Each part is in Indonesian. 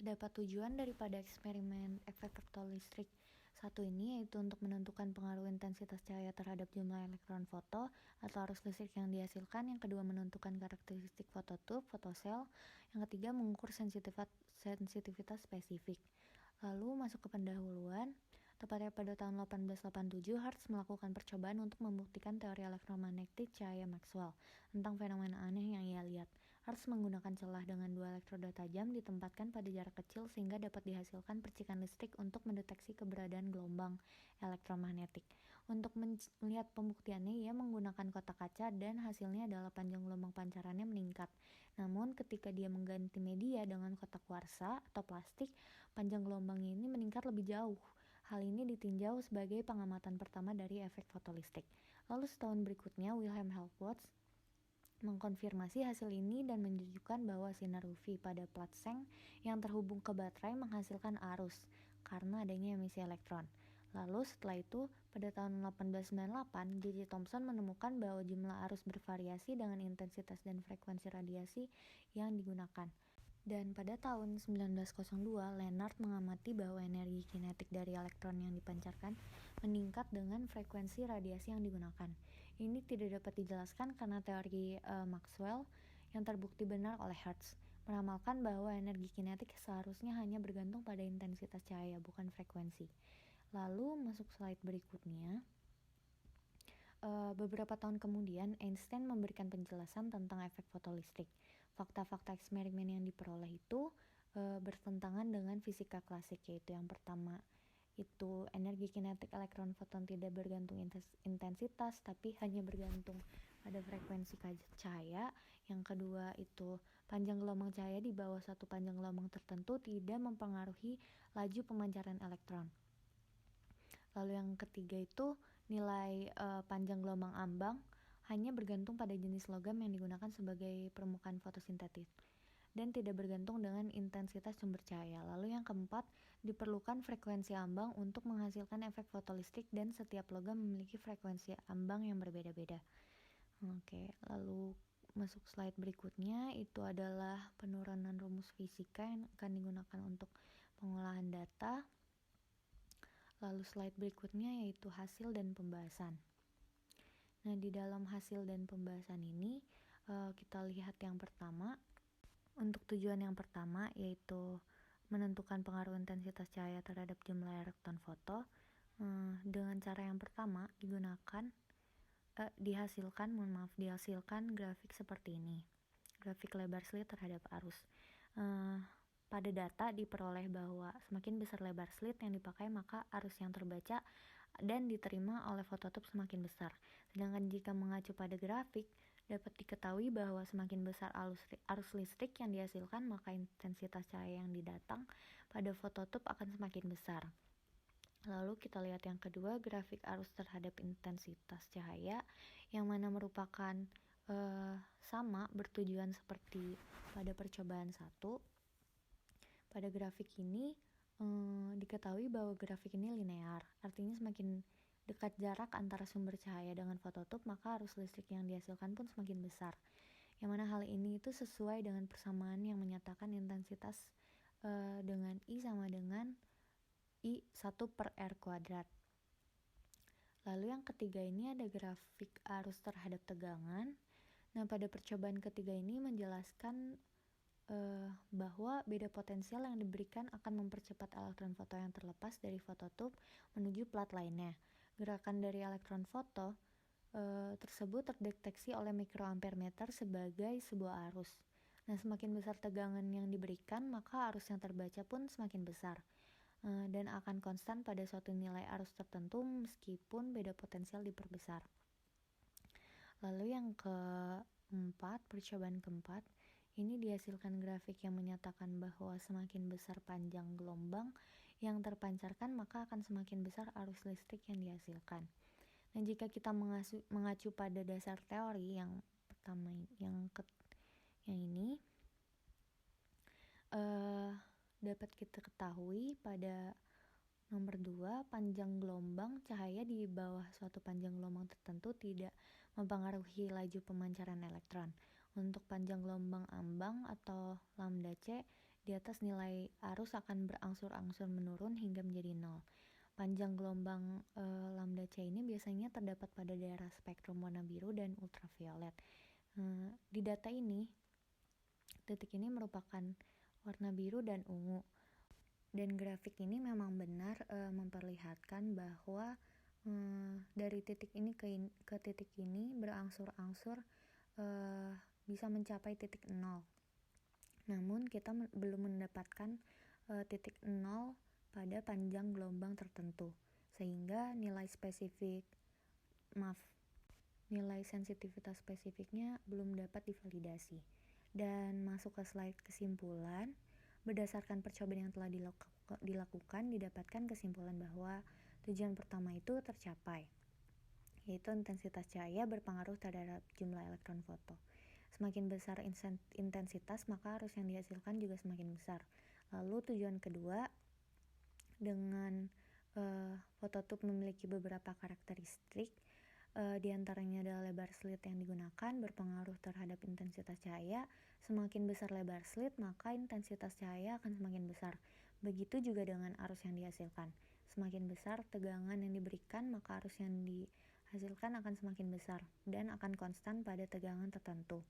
Terdapat tujuan daripada eksperimen efek fotolistrik satu ini yaitu untuk menentukan pengaruh intensitas cahaya terhadap jumlah elektron foto atau arus listrik yang dihasilkan. Yang kedua, menentukan karakteristik fototube, fotosel. Yang ketiga, mengukur sensitivitas spesifik. Lalu masuk ke pendahuluan. Tepatnya pada tahun 1887, Hertz melakukan percobaan untuk membuktikan teori elektromagnetik cahaya Maxwell tentang fenomena aneh yang ia lihat. Hertz menggunakan celah dengan 2 elektroda tajam ditempatkan pada jarak kecil sehingga dapat dihasilkan percikan listrik untuk mendeteksi keberadaan gelombang elektromagnetik. Untuk melihat pembuktiannya, ia menggunakan kotak kaca dan hasilnya adalah panjang gelombang pancarannya meningkat. Namun ketika dia mengganti media dengan kotak kuarsa atau plastik, panjang gelombang ini meningkat lebih jauh. Hal ini ditinjau sebagai pengamatan pertama dari efek fotolistrik. Lalu setahun berikutnya, Wilhelm Helmholtz mengkonfirmasi hasil ini dan menunjukkan bahwa sinar UV pada plat seng yang terhubung ke baterai menghasilkan arus karena adanya emisi elektron. Lalu setelah itu, pada tahun 1898, J.J. Thomson menemukan bahwa jumlah arus bervariasi dengan intensitas dan frekuensi radiasi yang digunakan. Dan pada tahun 1902, Lennard mengamati bahwa energi kinetik dari elektron yang dipancarkan meningkat dengan frekuensi radiasi yang digunakan. Ini tidak dapat dijelaskan karena teori Maxwell yang terbukti benar oleh Hertz meramalkan bahwa energi kinetik seharusnya hanya bergantung pada intensitas cahaya, bukan frekuensi. Lalu masuk slide berikutnya. Beberapa tahun kemudian, Einstein memberikan penjelasan tentang efek fotolistrik. Fakta-fakta eksperimen yang diperoleh itu bertentangan dengan fisika klasik, yaitu yang pertama itu energi kinetik elektron foton tidak bergantung intensitas, tapi hanya bergantung pada frekuensi cahaya. Yang kedua itu panjang gelombang cahaya di bawah satu panjang gelombang tertentu tidak mempengaruhi laju pemancaran elektron. Lalu yang ketiga itu nilai panjang gelombang ambang hanya bergantung pada jenis logam yang digunakan sebagai permukaan fotosintetis dan tidak bergantung dengan intensitas sumber cahaya. Lalu yang keempat, diperlukan frekuensi ambang untuk menghasilkan efek fotolistrik dan setiap logam memiliki frekuensi ambang yang berbeda-beda. Oke, lalu masuk slide berikutnya, itu adalah penurunan rumus fisika yang akan digunakan untuk pengolahan data. Lalu slide berikutnya yaitu hasil dan pembahasan. Nah, di dalam hasil dan pembahasan ini kita lihat yang pertama. Untuk tujuan yang pertama yaitu menentukan pengaruh intensitas cahaya terhadap jumlah elektron foto. Dengan cara yang pertama dihasilkan grafik seperti ini. Grafik lebar slit terhadap arus. Pada data diperoleh bahwa semakin besar lebar slit yang dipakai, maka arus yang terbaca dan diterima oleh fototube semakin besar. Sedangkan jika mengacu pada grafik, dapat diketahui bahwa semakin besar arus listrik yang dihasilkan, maka intensitas cahaya yang didatang pada fototube akan semakin besar. Lalu kita lihat yang kedua, grafik arus terhadap intensitas cahaya, yang mana merupakan sama bertujuan seperti pada percobaan 1. Pada grafik ini diketahui bahwa grafik ini linear, artinya semakin dekat jarak antara sumber cahaya dengan fototube, maka arus listrik yang dihasilkan pun semakin besar. Yang mana hal ini itu sesuai dengan persamaan yang menyatakan intensitas dengan I sama dengan I1/R². Lalu yang ketiga ini ada grafik arus terhadap tegangan. Nah, pada percobaan ketiga ini menjelaskan bahwa beda potensial yang diberikan akan mempercepat elektron foto yang terlepas dari fototube menuju plat lainnya. Gerakan dari elektron foto tersebut terdeteksi oleh mikroampermeter sebagai sebuah arus. Nah, semakin besar tegangan yang diberikan, maka arus yang terbaca pun semakin besar dan akan konstan pada suatu nilai arus tertentu meskipun beda potensial diperbesar. Lalu yang keempat, percobaan keempat, ini dihasilkan grafik yang menyatakan bahwa semakin besar panjang gelombang yang terpancarkan, maka akan semakin besar arus listrik yang dihasilkan. Dan jika kita mengacu pada dasar teori yang pertama, yang ini, dapat kita ketahui pada nomor 2, panjang gelombang cahaya di bawah suatu panjang gelombang tertentu tidak mempengaruhi laju pemancaran elektron. Untuk panjang gelombang ambang atau lambda C Di atas nilai arus akan berangsur-angsur menurun hingga menjadi nol. Panjang gelombang lambda C ini biasanya terdapat pada daerah spektrum warna biru dan ultraviolet. Di data ini, titik ini merupakan warna biru dan ungu. Dan grafik ini memang benar memperlihatkan bahwa dari titik ini ke titik ini berangsur-angsur bisa mencapai titik nol. Namun kita belum mendapatkan titik nol pada panjang gelombang tertentu, sehingga nilai sensitivitas spesifiknya belum dapat divalidasi. Dan masuk ke slide kesimpulan, berdasarkan percobaan yang telah dilakukan, didapatkan kesimpulan bahwa tujuan pertama itu tercapai, yaitu intensitas cahaya berpengaruh terhadap jumlah elektron foto. Semakin besar intensitas, maka arus yang dihasilkan juga semakin besar. Lalu tujuan kedua, dengan fototube memiliki beberapa karakteristik, diantaranya adalah lebar slit yang digunakan berpengaruh terhadap intensitas cahaya. Semakin besar lebar slit, maka intensitas cahaya akan semakin besar. Begitu juga dengan arus yang dihasilkan. Semakin besar tegangan yang diberikan, maka arus yang dihasilkan akan semakin besar dan akan konstan pada tegangan tertentu.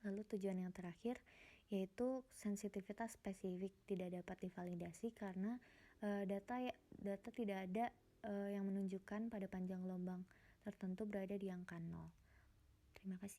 Lalu tujuan yang terakhir, yaitu sensitivitas spesifik tidak dapat divalidasi karena data tidak ada yang menunjukkan pada panjang gelombang tertentu berada di angka 0. Terima kasih.